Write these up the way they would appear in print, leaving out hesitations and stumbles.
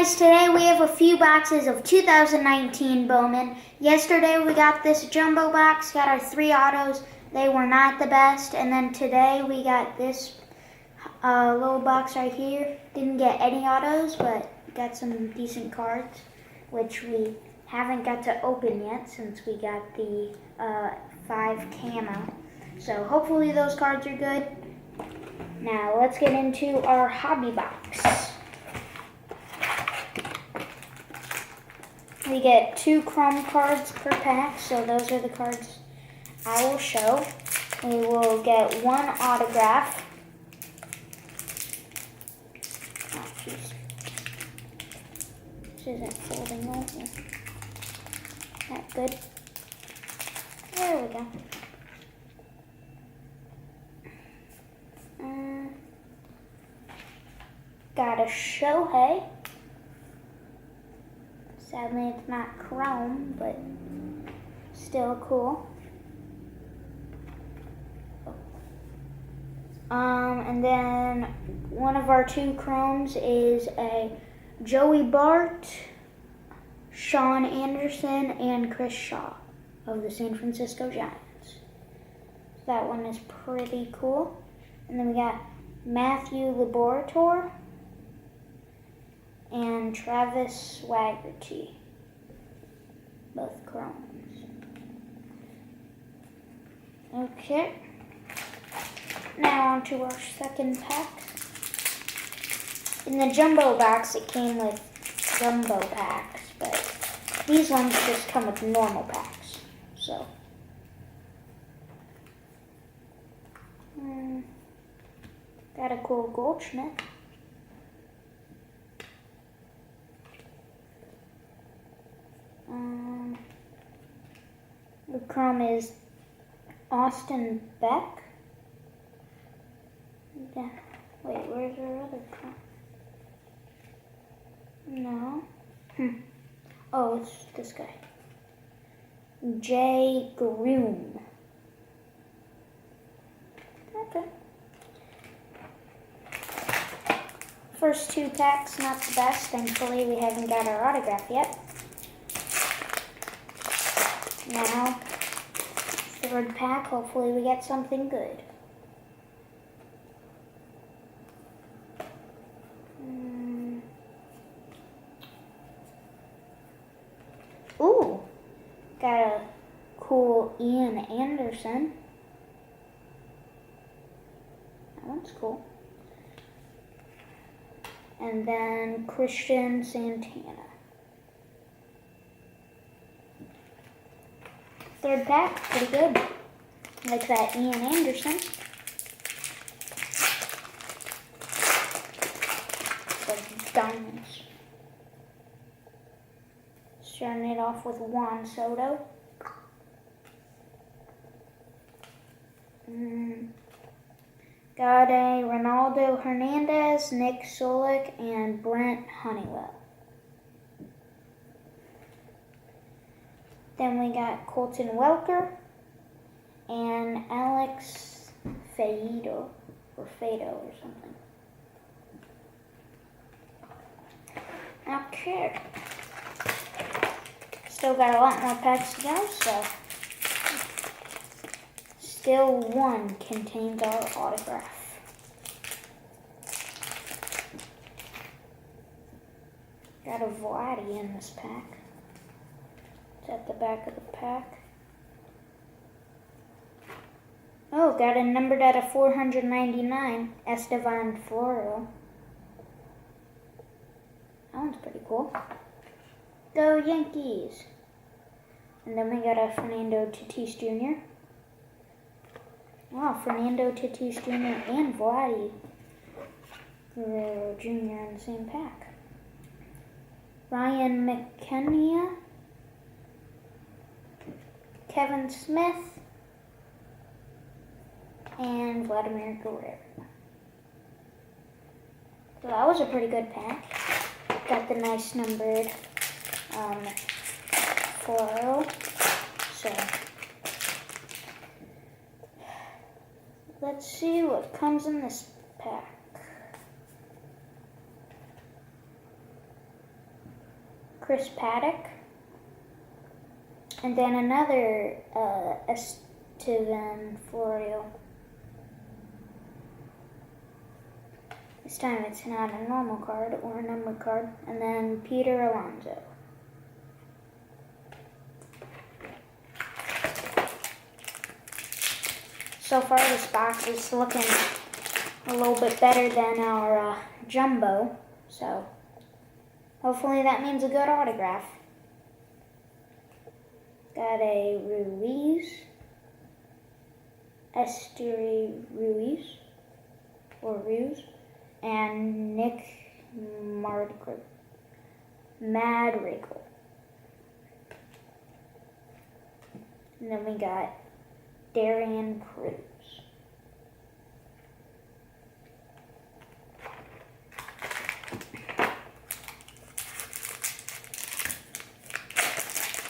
guys, today we have a few boxes of 2019 Bowman. Yesterday we got this jumbo box, got our 3 autos. They were not the best. And then today we got this little box right here. Didn't get any autos, but got some decent cards, which we haven't got to open yet since we got the 5 camo. So hopefully those cards are good. Now let's get into our hobby box. We get 2 chrome cards per pack, so those are the cards I will show. We will get 1 autograph. Oh, jeez. This isn't folding over. That good. There we go. Got a Shohei. Sadly, it's not chrome, but still cool. And then one of our 2 chromes is a Joey Bart, Sean Anderson, and Chris Shaw of the San Francisco Giants. That one is pretty cool. And then we got Matthew Laborator and Travis Swaggerty, both chromes. Okay, now on to our second pack. In the jumbo box, it came with jumbo packs, but these ones just come with normal packs. So, got a cool Goldschmidt. The chrome is Austin Beck. Yeah. Wait, where's our other chrome? No. Oh, it's this guy. Jay Groom. Okay. First 2 packs, not the best. Thankfully, we haven't got our autograph yet. Now, 3rd pack, hopefully we get something good. Ooh, got a cool Ian Anderson. That one's cool. And then Christian Santana. 3rd pack, pretty good. Like that Ian Anderson. Some diamonds. Starting it off with Juan Soto. Got a Ronaldo Hernandez, Nick Solik, and Brent Honeywell. Then we got Colton Welker and Alex Fado or something. Okay. Still got a lot more packs to go, so still 1 contains our autograph. Got a Vladdy in this pack. It's at the back of the pack. Oh, got a numbered out of 499, Estevan Florial. That one's pretty cool. Go Yankees! And then we got a Fernando Tatis Jr. Wow, Fernando Tatis Jr. and Vladdy Jr. in the same pack. Ryan McKenna, Kevin Smith, and Vladimir Guerrero. So that was a pretty good pack. Got the nice numbered 4-0. So let's see what comes in this pack. Chris Paddock. And then another Estevan Florial. This time it's not a normal card or a numbered card. And then Peter Alonso. So far this box is looking a little bit better than our jumbo. So hopefully that means a good autograph. Got a Ruiz. Esteri Ruiz. Or Ruiz. And Nick Madrigal. And then we got Darian Cruz.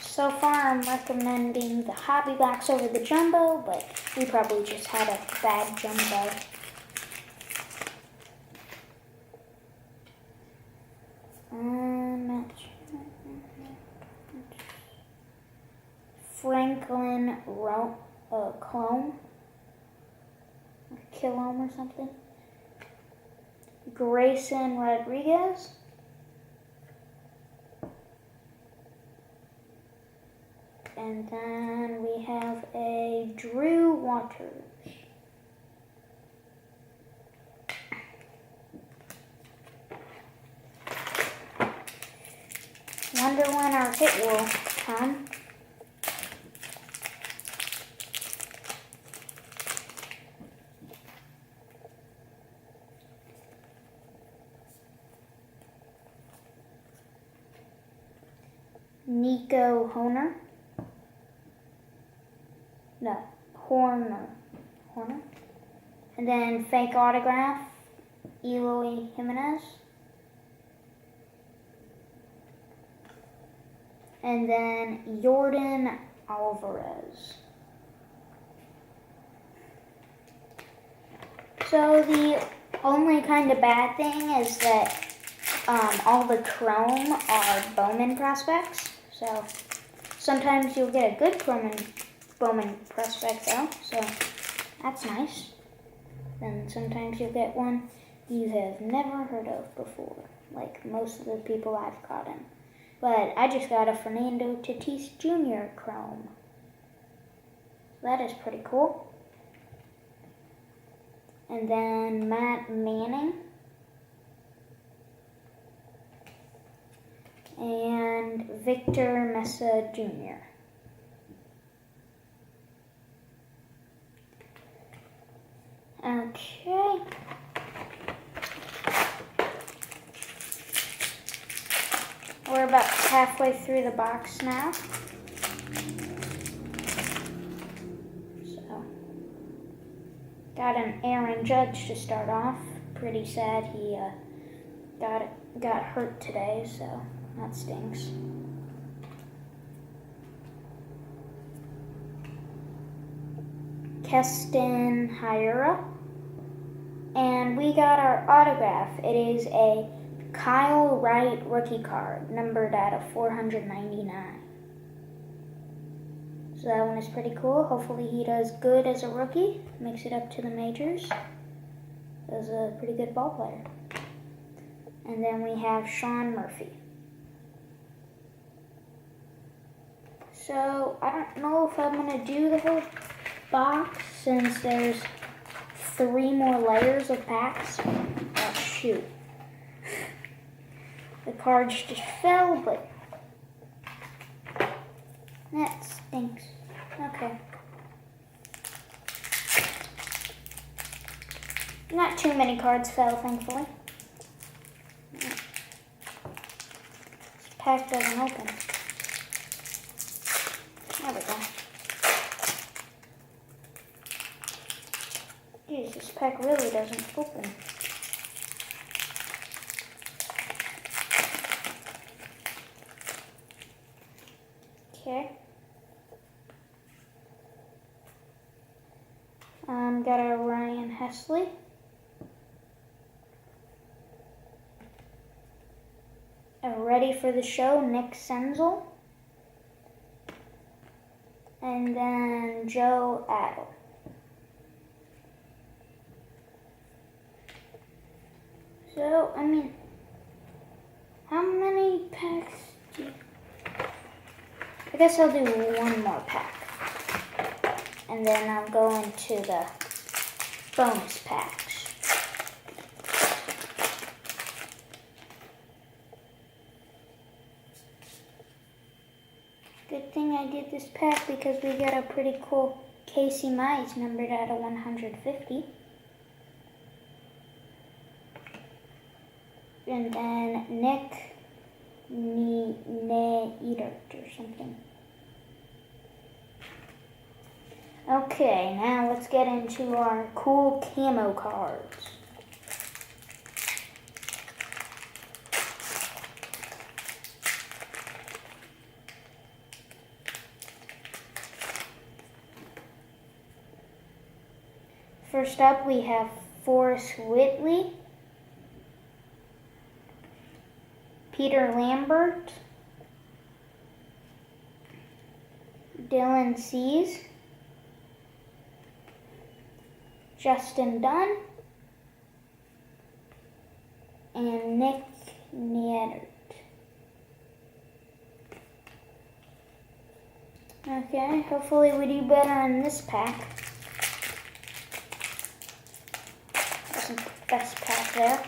So far I'm recommending the hobby box over the jumbo, but we probably just had a bad jumbo. Franklin Kilome or something. Grayson Rodriguez. And then we have a Drew Waters. Wonder when our hit will come. Nico Horner. And then fake autograph, Eloy Jimenez. And then Jordan Alvarez. So the only kind of bad thing is that all the chrome are Bowman prospects. So sometimes you'll get a good Bowman prospect though, so that's nice. Then sometimes you'll get one you have never heard of before, like most of the people I've caught in. But I just got a Fernando Tatis Jr. chrome. That is pretty cool. And then Matt Manning. And Victor Mesa Jr. Okay. We're about halfway through the box now. So, got an Aaron Judge to start off. Pretty sad he got hurt today, so that stinks. Keston Hiura. And we got our autograph. It is a Kyle Wright rookie card, numbered out of 499. So that one is pretty cool. Hopefully he does good as a rookie, makes it up to the majors. He's a pretty good ball player. And then we have Sean Murphy. So I don't know if I'm going to do the whole box since there's 3 more layers of packs. Oh shoot. The cards just fell, but that stinks. Okay. Not too many cards fell, thankfully. This pack doesn't open. There we go. Jeez, this pack really doesn't open. Okay. Got a Ryan Hesley. ready for the show, Nick Senzel. And then Joe Adel. So, I mean, how many packs do you... I guess I'll do one more pack. And then I'll go into the bonus packs. Good thing I did this pack because we got a pretty cool Casey Mize numbered out of 150. And then Nick Neidert or something. Okay, now let's get into our cool camo cards. First up, we have Forrest Whitley, Peter Lambert, Dylan Cease, Justin Dunn, and Nick Neidert. Okay, hopefully we do better in this pack. Wasn't the best pack there.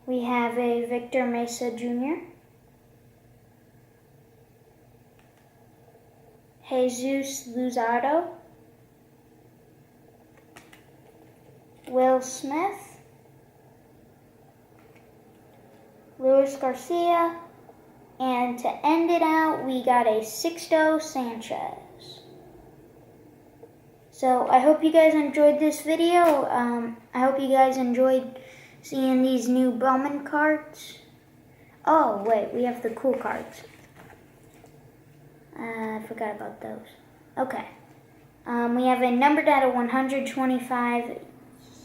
We have a Victor Mesa Jr., Jesus Luzardo, Will Smith, Luis Garcia, and to end it out, we got a Sixto Sanchez. So I hope you guys enjoyed this video. I hope you guys enjoyed seeing these new Bowman cards. Oh, wait, we have the cool cards. I forgot about those. Okay. We have a numbered out of 125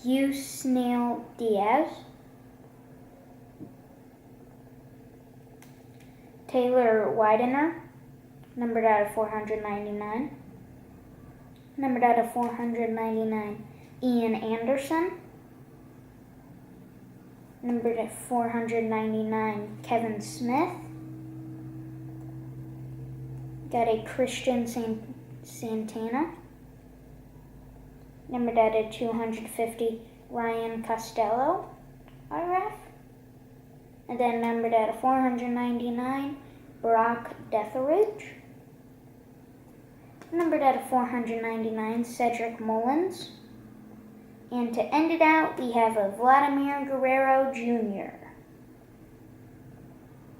Yusniel Diaz. Taylor Widener, numbered out of 499. Numbered out of 499, Ian Anderson. Numbered at 499, Kevin Smith. Got a Christian Santana. Numbered at 250, Ryan Costello autograph. And then numbered at 499, Brock Deatherage. Numbered at 499, Cedric Mullins. And to end it out, we have a Vladimir Guerrero Jr.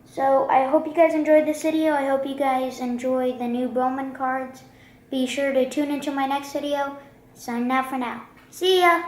So I hope you guys enjoyed this video. I hope you guys enjoyed the new Bowman cards. Be sure to tune into my next video. Signing out for now. See ya!